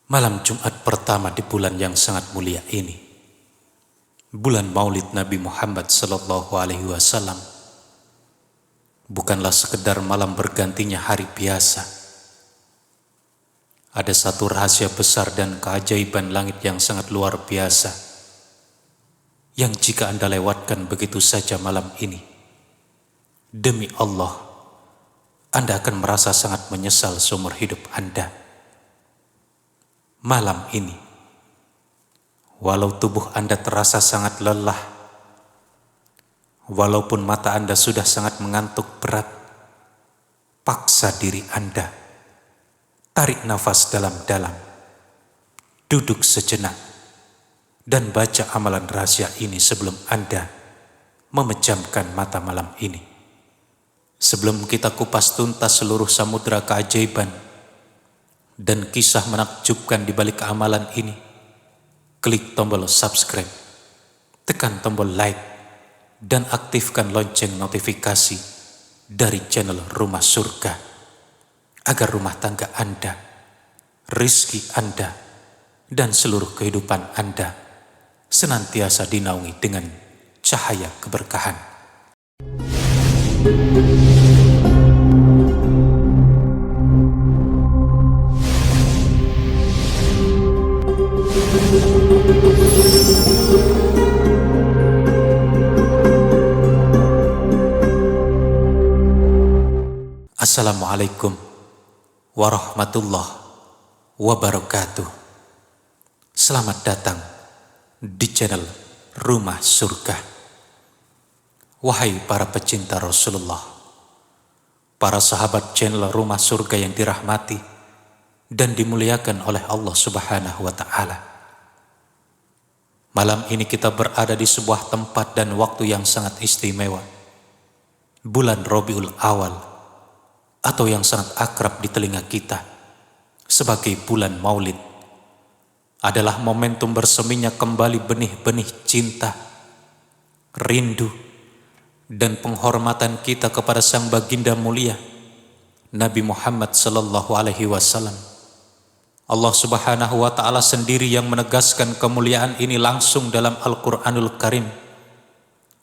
Malam Jumat pertama di bulan yang sangat mulia ini, bulan Maulid Nabi Muhammad sallallahu alaihi wasallam, bukanlah sekedar malam bergantinya hari biasa. Ada satu rahasia besar dan keajaiban langit yang sangat luar biasa, yang jika Anda lewatkan begitu saja malam ini, demi Allah, Anda akan merasa sangat menyesal seumur hidup Anda. Malam ini, walau tubuh Anda terasa sangat lelah, walaupun mata Anda sudah sangat mengantuk berat, paksa diri Anda, tarik nafas dalam-dalam, duduk sejenak, dan baca amalan rahasia ini sebelum Anda memejamkan mata malam ini. Sebelum kita kupas tuntas seluruh samudera keajaiban dan kisah menakjubkan di balik amalan ini, klik tombol subscribe, tekan tombol like, dan aktifkan lonceng notifikasi dari channel Rumah Surga, agar rumah tangga Anda, rizki Anda, dan seluruh kehidupan Anda senantiasa dinaungi dengan cahaya keberkahan. Assalamualaikum warahmatullahi wabarakatuh. Selamat datang di channel Rumah Surga. Wahai para pecinta Rasulullah, para sahabat channel Rumah Surga yang dirahmati dan dimuliakan oleh Allah Subhanahu wa Ta'ala. Malam ini kita berada di sebuah tempat dan waktu yang sangat istimewa. Bulan Rabiul Awal, atau yang sangat akrab di telinga kita sebagai bulan Maulid, adalah momentum berseminya kembali benih-benih cinta, rindu, dan penghormatan kita kepada sang baginda mulia Nabi Muhammad sallallahu alaihi wasallam. Allah Subhanahu wa Ta'ala sendiri yang menegaskan kemuliaan ini langsung dalam Al-Quranul Karim,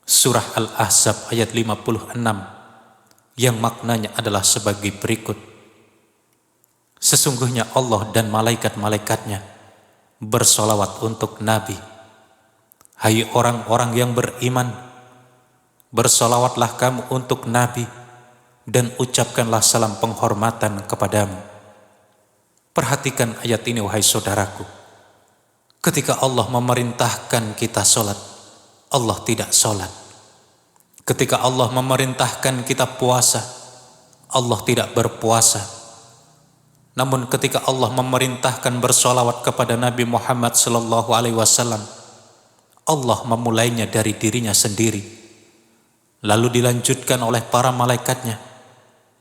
surah Al-Ahzab ayat 56, yang maknanya adalah sebagai berikut. Sesungguhnya Allah dan malaikat-malaikatnya bersolawat untuk Nabi. Hai orang-orang yang beriman, bersolawatlah kamu untuk Nabi dan ucapkanlah salam penghormatan kepadamu. Perhatikan ayat ini wahai saudaraku. Ketika Allah memerintahkan kita sholat, Allah tidak sholat. Ketika Allah memerintahkan kita puasa, Allah tidak berpuasa. Namun ketika Allah memerintahkan bersolawat kepada Nabi Muhammad sallallahu alaihi wasallam, Allah memulainya dari dirinya sendiri, lalu dilanjutkan oleh para malaikatnya,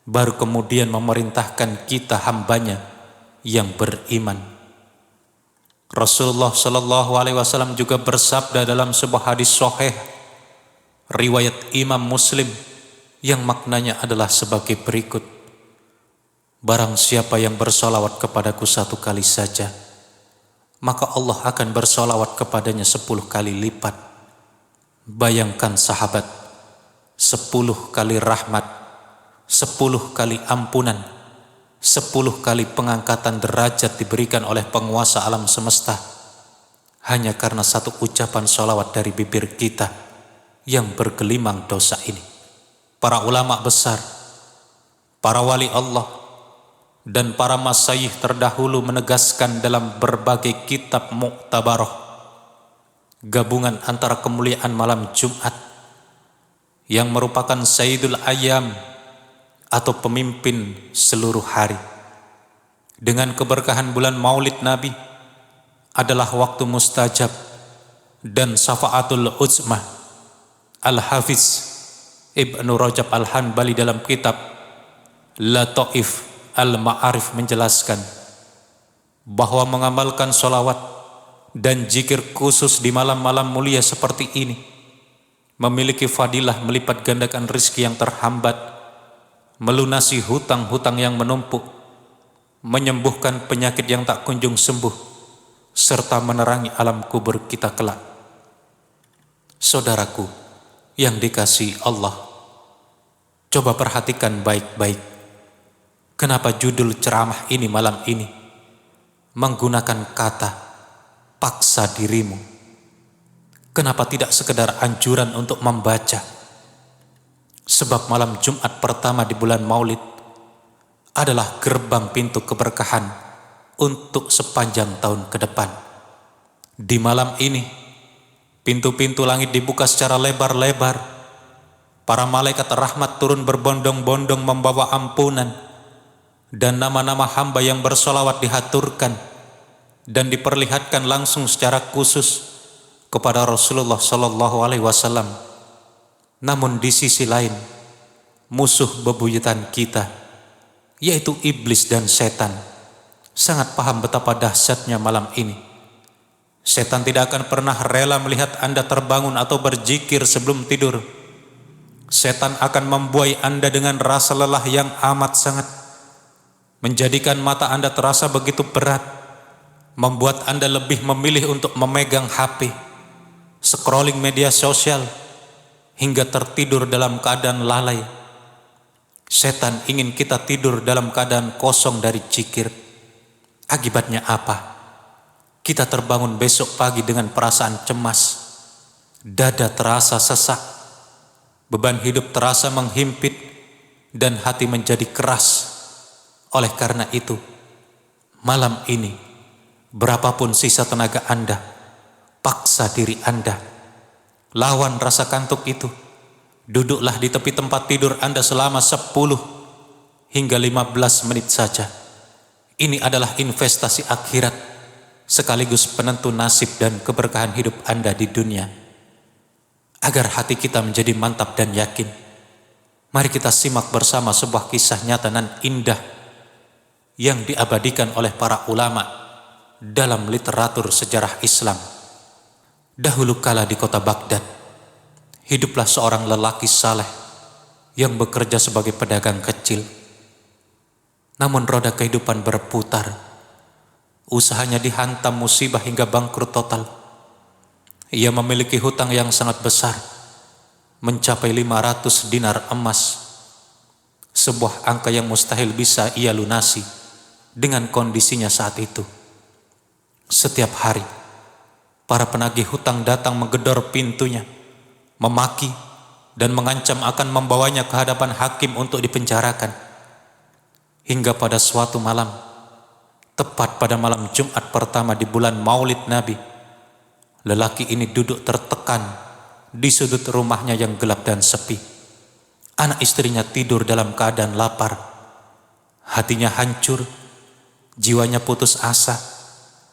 baru kemudian memerintahkan kita hambanya yang beriman. Rasulullah sallallahu alaihi wasallam juga bersabda dalam sebuah hadis sahih riwayat Imam Muslim yang maknanya adalah sebagai berikut. Barang siapa yang bersolawat kepadaku 1 kali saja, maka Allah akan bersolawat kepadanya 10 kali lipat. Bayangkan sahabat, 10 kali rahmat, 10 kali ampunan, 10 kali pengangkatan derajat diberikan oleh penguasa alam semesta, hanya karena satu ucapan solawat dari bibir kita yang bergelimang dosa ini. Para ulama besar, para wali Allah, dan para masyayikh terdahulu menegaskan dalam berbagai kitab mu'tabarah, gabungan antara kemuliaan malam Jumat yang merupakan Sayyidul Ayyam atau pemimpin seluruh hari, dengan keberkahan bulan Maulid Nabi adalah waktu mustajab dan syafaatul uzmah. Al-Hafiz Ibnu Rajab Al-Hanbali dalam kitab Lataif Al-Ma'arif menjelaskan bahwa mengamalkan sholawat dan zikir khusus di malam-malam mulia seperti ini memiliki fadilah melipat gandakan rizki yang terhambat, melunasi hutang-hutang yang menumpuk, menyembuhkan penyakit yang tak kunjung sembuh, serta menerangi alam kubur kita kelak. Saudaraku yang dikasihi Allah, coba perhatikan baik-baik. Kenapa judul ceramah ini malam ini menggunakan kata paksa dirimu? Kenapa tidak sekedar anjuran untuk membaca? Sebab malam Jumat pertama di bulan Maulid adalah gerbang pintu keberkahan untuk sepanjang tahun ke depan. Di malam ini, pintu-pintu langit dibuka secara lebar-lebar. Para malaikat rahmat turun berbondong-bondong membawa ampunan, dan nama-nama hamba yang bersolawat dihaturkan dan diperlihatkan langsung secara khusus kepada Rasulullah Sallallahu Alaihi Wasallam. Namun di sisi lain, musuh bebuyutan kita, yaitu iblis dan setan, sangat paham betapa dahsyatnya malam ini. Setan tidak akan pernah rela melihat Anda terbangun atau berzikir sebelum tidur. Setan akan membuai Anda dengan rasa lelah yang amat sangat, menjadikan mata Anda terasa begitu berat, membuat Anda lebih memilih untuk memegang HP, scrolling media sosial, hingga tertidur dalam keadaan lalai. Setan ingin kita tidur dalam keadaan kosong dari zikir. Akibatnya apa? Kita terbangun besok pagi dengan perasaan cemas, dada terasa sesak, beban hidup terasa menghimpit, dan hati menjadi keras. Oleh karena itu, malam ini, berapapun sisa tenaga Anda, paksa diri Anda, lawan rasa kantuk itu. Duduklah di tepi tempat tidur Anda selama 10 hingga 15 menit saja. Ini adalah investasi akhirat, sekaligus penentu nasib dan keberkahan hidup Anda di dunia. Agar hati kita menjadi mantap dan yakin, mari kita simak bersama sebuah kisah nyata dan indah yang diabadikan oleh para ulama dalam literatur sejarah Islam. Dahulu kala di kota Baghdad, hiduplah seorang lelaki saleh yang bekerja sebagai pedagang kecil. Namun roda kehidupan berputar. Usahanya dihantam musibah hingga bangkrut total. Ia memiliki hutang yang sangat besar, mencapai 500 dinar emas. Sebuah angka yang mustahil bisa ia lunasi dengan kondisinya saat itu. Setiap hari, para penagih hutang datang menggedor pintunya, memaki dan mengancam akan membawanya ke hadapan hakim untuk dipenjarakan. Hingga pada suatu malam, tepat pada malam Jumat pertama di bulan Maulid Nabi, lelaki ini duduk tertekan di sudut rumahnya yang gelap dan sepi. Anak istrinya tidur dalam keadaan lapar. Hatinya hancur, jiwanya putus asa,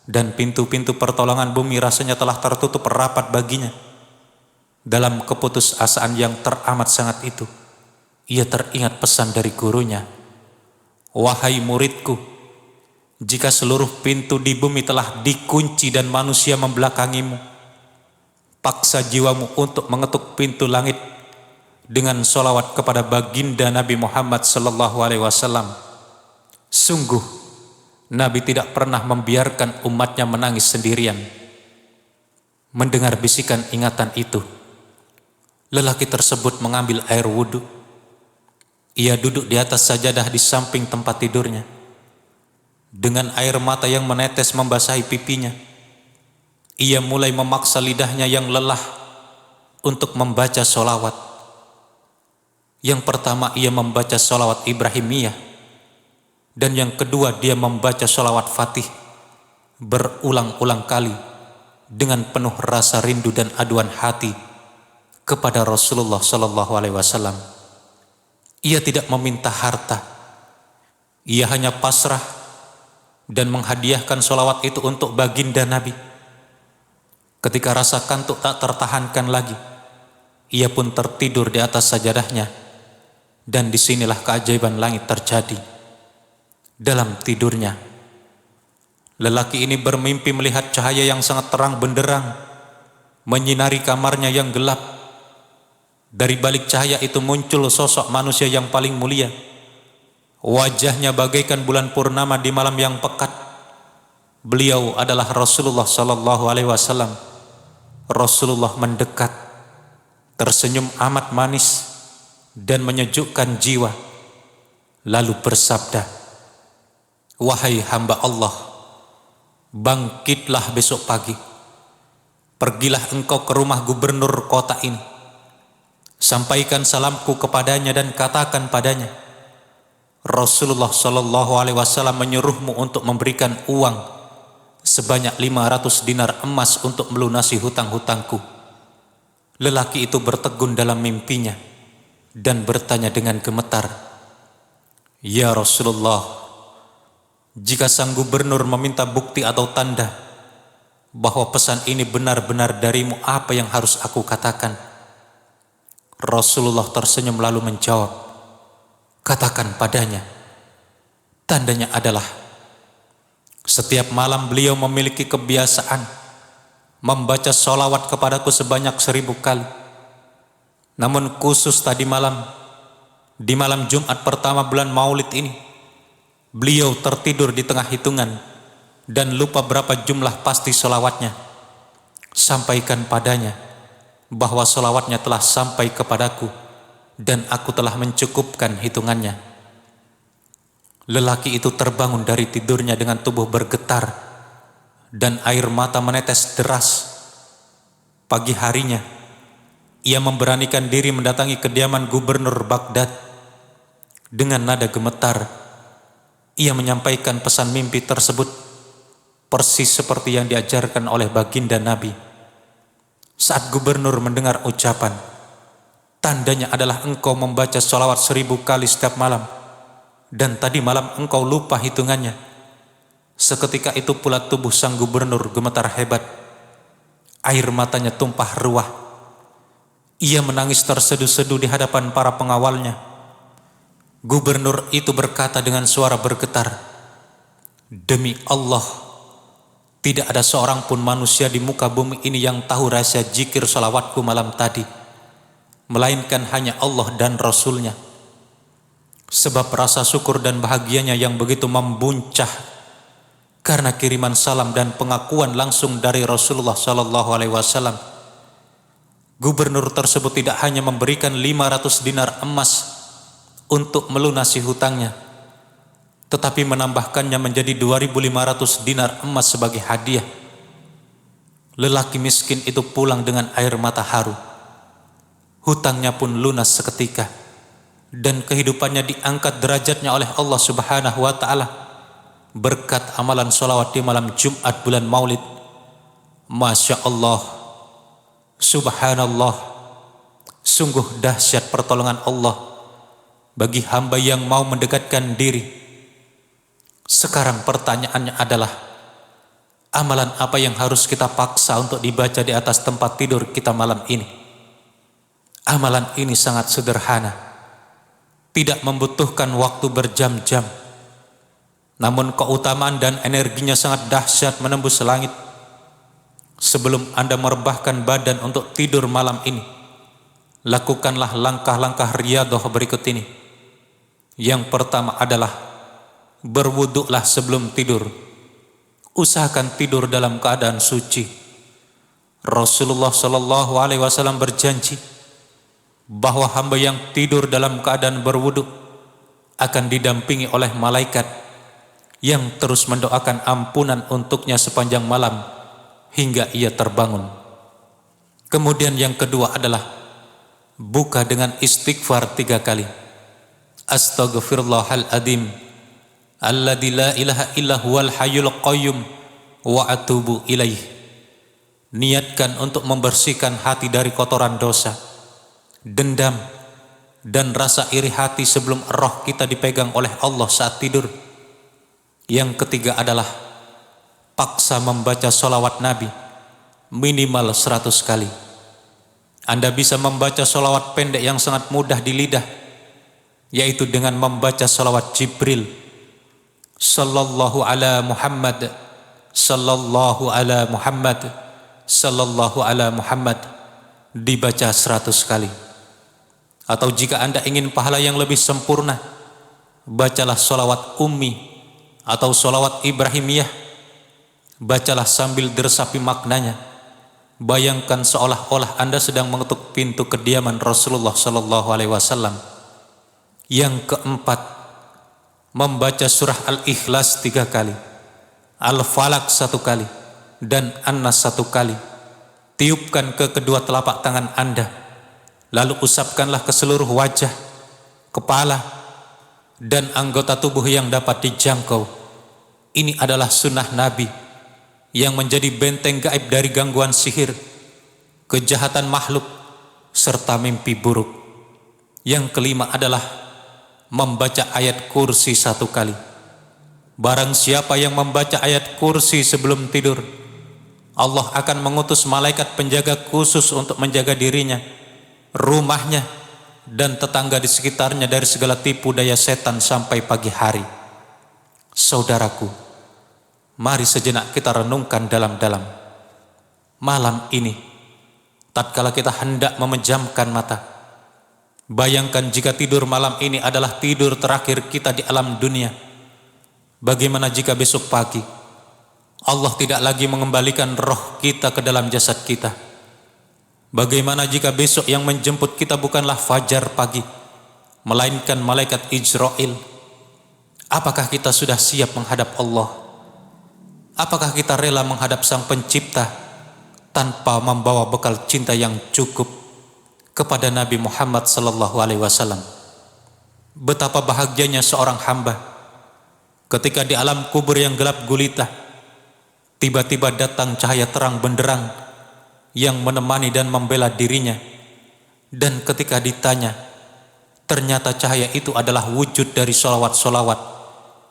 dan pintu-pintu pertolongan bumi rasanya telah tertutup rapat baginya. Dalam keputusasaan yang teramat sangat itu, ia teringat pesan dari gurunya, "Wahai muridku, jika seluruh pintu di bumi telah dikunci dan manusia membelakangimu, paksa jiwamu untuk mengetuk pintu langit dengan sholawat kepada baginda Nabi Muhammad Sallallahu Alaihi Wasallam. Sungguh, Nabi tidak pernah membiarkan umatnya menangis sendirian." Mendengar bisikan ingatan itu, lelaki tersebut mengambil air wudhu. Ia duduk di atas sajadah di samping tempat tidurnya. Dengan air mata yang menetes membasahi pipinya, ia mulai memaksa lidahnya yang lelah untuk membaca sholawat. Yang pertama ia membaca sholawat Ibrahimiyah, dan yang kedua dia membaca sholawat Fatih berulang-ulang kali dengan penuh rasa rindu dan aduan hati kepada Rasulullah Sallallahu Alaihi Wasallam. Ia tidak meminta harta, ia hanya pasrah dan menghadiahkan sholawat itu untuk baginda Nabi. Ketika rasa kantuk tak tertahankan lagi, ia pun tertidur di atas sajadahnya, dan disinilah keajaiban langit terjadi. Dalam tidurnya, lelaki ini bermimpi melihat cahaya yang sangat terang benderang menyinari kamarnya yang gelap. Dari balik cahaya itu muncul sosok manusia yang paling mulia, Wajahnya bagaikan bulan purnama di malam yang pekat. Beliau adalah Rasulullah sallallahu alaihi wasallam. Rasulullah mendekat, tersenyum amat manis dan menyejukkan jiwa, lalu bersabda, "Wahai hamba Allah, bangkitlah besok pagi. Pergilah engkau ke rumah gubernur kota ini. Sampaikan salamku kepadanya dan katakan padanya, Rasulullah sallallahu alaihi wasallam menyuruhmu untuk memberikan uang sebanyak 500 dinar emas untuk melunasi hutang-hutangku." Lelaki itu bertegun dalam mimpinya dan bertanya dengan gemetar, "Ya Rasulullah, jika sang gubernur meminta bukti atau tanda bahwa pesan ini benar-benar darimu, apa yang harus aku katakan?" Rasulullah tersenyum lalu menjawab, "Katakan padanya, tandanya adalah setiap malam beliau memiliki kebiasaan membaca sholawat kepadaku sebanyak 1000 kali. Namun khusus tadi malam, di malam Jumat pertama bulan Maulid ini, beliau tertidur di tengah hitungan dan lupa berapa jumlah pasti sholawatnya. Sampaikan padanya bahwa sholawatnya telah sampai kepadaku dan aku telah mencukupkan hitungannya." Lelaki itu terbangun dari tidurnya dengan tubuh bergetar dan air mata menetes deras. Pagi harinya, ia memberanikan diri mendatangi kediaman gubernur Baghdad. Dengan nada gemetar, ia menyampaikan pesan mimpi tersebut persis seperti yang diajarkan oleh baginda Nabi. Saat gubernur mendengar ucapan, "Tandanya adalah engkau membaca sholawat 1000 kali setiap malam, dan tadi malam engkau lupa hitungannya." Seketika itu pula tubuh sang gubernur gemetar hebat. Air matanya tumpah ruah. Ia menangis terseduh-seduh di hadapan para pengawalnya. Gubernur itu berkata dengan suara bergetar, "Demi Allah, tidak ada seorang pun manusia di muka bumi ini yang tahu rahasia zikir salawatku malam tadi, melainkan hanya Allah dan Rasulnya. Sebab rasa syukur dan bahagianya yang begitu membuncah karena kiriman salam dan pengakuan langsung dari Rasulullah sallallahu alaihi wasallam." Gubernur tersebut tidak hanya memberikan 500 dinar emas untuk melunasi hutangnya, tetapi menambahkannya menjadi 2.500 dinar emas sebagai hadiah. Lelaki miskin itu pulang dengan air mata haru. Hutangnya pun lunas seketika, dan kehidupannya diangkat derajatnya oleh Allah Subhanahu wa ta'ala berkat amalan sholawat di malam Jumat bulan Maulid. Masya Allah, Subhanallah, sungguh dahsyat pertolongan Allah bagi hamba yang mau mendekatkan diri. Sekarang pertanyaannya adalah, amalan apa yang harus kita paksa untuk dibaca di atas tempat tidur kita malam ini? Amalan ini sangat sederhana, tidak membutuhkan waktu berjam-jam, namun keutamaan dan energinya sangat dahsyat menembus langit. Sebelum Anda merebahkan badan untuk tidur malam ini, lakukanlah langkah-langkah riyadhah berikut ini. Yang pertama adalah berwuduklah sebelum tidur. Usahakan tidur dalam keadaan suci. Rasulullah sallallahu alaihi wasallam berjanji bahwa hamba yang tidur dalam keadaan berwuduk akan didampingi oleh malaikat yang terus mendoakan ampunan untuknya sepanjang malam hingga ia terbangun. Kemudian yang kedua adalah buka dengan istighfar 3 kali. Astaghfirullahal adzim alladzi la ilaha illa huwal hayyul qayyum wa atubu ilaih. Niatkan untuk membersihkan hati dari kotoran dosa, dendam, dan rasa iri hati sebelum roh kita dipegang oleh Allah saat tidur. Yang ketiga adalah paksa membaca sholawat Nabi minimal 100 kali. Anda bisa membaca sholawat pendek yang sangat mudah di lidah, yaitu dengan membaca sholawat Jibril, Sallallahu ala Muhammad, Sallallahu ala Muhammad, Sallallahu ala Muhammad, dibaca 100 kali. Atau jika Anda ingin pahala yang lebih sempurna, bacalah sholawat ummi atau sholawat Ibrahimiyah. Bacalah sambil diresapi maknanya. Bayangkan seolah-olah Anda sedang mengetuk pintu kediaman Rasulullah sallallahu alaihi wasallam. Yang keempat, membaca surah Al-Ikhlas 3 kali, Al-Falaq 1 kali, dan An-Nas 1 kali. Tiupkan ke kedua telapak tangan Anda, lalu usapkanlah ke seluruh wajah, kepala, dan anggota tubuh yang dapat dijangkau. Ini adalah sunnah Nabi yang menjadi benteng gaib dari gangguan sihir, kejahatan makhluk, serta mimpi buruk. Yang kelima adalah membaca ayat kursi 1 kali. Barang siapa yang membaca ayat kursi sebelum tidur, Allah akan mengutus malaikat penjaga khusus untuk menjaga dirinya, rumahnya, dan tetangga di sekitarnya dari segala tipu daya setan sampai pagi hari. Saudaraku, mari sejenak kita renungkan dalam-dalam. Malam ini, tatkala kita hendak memejamkan mata, bayangkan jika tidur malam ini adalah tidur terakhir kita di alam dunia. Bagaimana jika besok pagi Allah tidak lagi mengembalikan roh kita ke dalam jasad kita? Bagaimana jika besok yang menjemput kita bukanlah fajar pagi, melainkan malaikat Ijrail? Apakah kita sudah siap menghadap Allah? Apakah kita rela menghadap Sang Pencipta tanpa membawa bekal cinta yang cukup kepada Nabi Muhammad sallallahu alaihi wasallam? Betapa bahagianya seorang hamba ketika di alam kubur yang gelap gulita, tiba-tiba datang cahaya terang benderang yang menemani dan membela dirinya. Dan ketika ditanya, ternyata cahaya itu adalah wujud dari sholawat-sholawat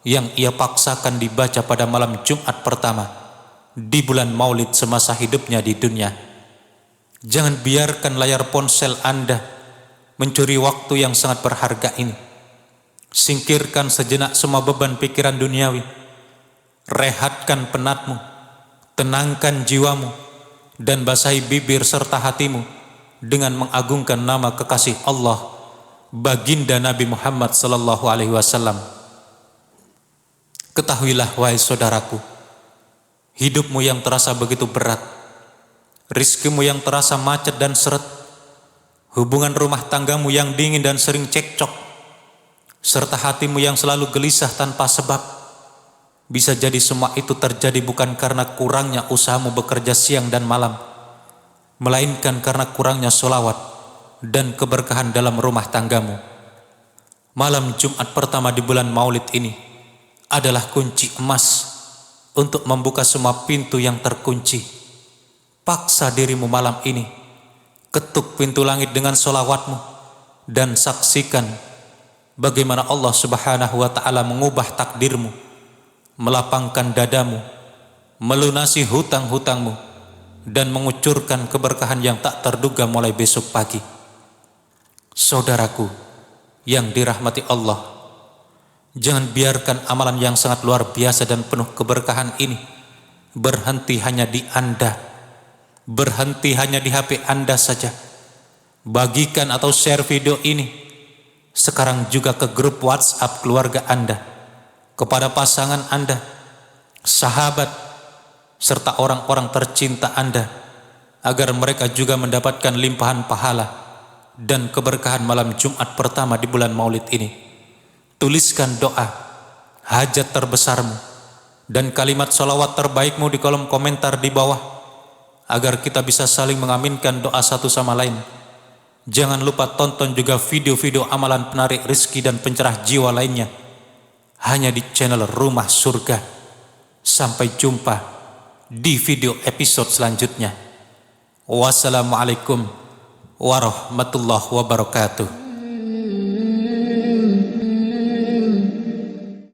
yang ia paksakan dibaca pada malam Jumat pertama di bulan Maulid semasa hidupnya di dunia. Jangan biarkan layar ponsel Anda mencuri waktu yang sangat berharga ini. Singkirkan sejenak semua beban pikiran duniawi. Rehatkan penatmu, tenangkan jiwamu, dan basahi bibir serta hatimu dengan mengagungkan nama kekasih Allah, baginda Nabi Muhammad sallallahu alaihi wasallam. Ketahuilah wahai saudaraku, hidupmu yang terasa begitu berat, rizkimu yang terasa macet dan seret, hubungan rumah tanggamu yang dingin dan sering cekcok, serta hatimu yang selalu gelisah tanpa sebab, bisa jadi semua itu terjadi bukan karena kurangnya usahamu bekerja siang dan malam, melainkan karena kurangnya sholawat dan keberkahan dalam rumah tanggamu. Malam Jumat pertama di bulan Maulid ini adalah kunci emas untuk membuka semua pintu yang terkunci. Paksa dirimu malam ini, ketuk pintu langit dengan sholawatmu, dan saksikan bagaimana Allah Subhanahu wa ta'ala mengubah takdirmu, melapangkan dadamu, melunasi hutang-hutangmu, dan mengucurkan keberkahan yang tak terduga mulai besok pagi. Saudaraku yang dirahmati Allah, jangan biarkan amalan yang sangat luar biasa dan penuh keberkahan ini berhenti hanya di Anda, berhenti hanya di HP Anda saja. Bagikan atau share video ini sekarang juga ke grup WhatsApp keluarga Anda, kepada pasangan Anda, sahabat, serta orang-orang tercinta Anda, agar mereka juga mendapatkan limpahan pahala dan keberkahan malam Jumat pertama di bulan Maulid ini. Tuliskan doa, hajat terbesarmu, dan kalimat sholawat terbaikmu di kolom komentar di bawah, agar kita bisa saling mengaminkan doa satu sama lain. Jangan lupa tonton juga video-video amalan penarik rezeki dan pencerah jiwa lainnya hanya di channel Rumah Surga. Sampai jumpa di video episode selanjutnya. Wassalamualaikum warahmatullahi wabarakatuh.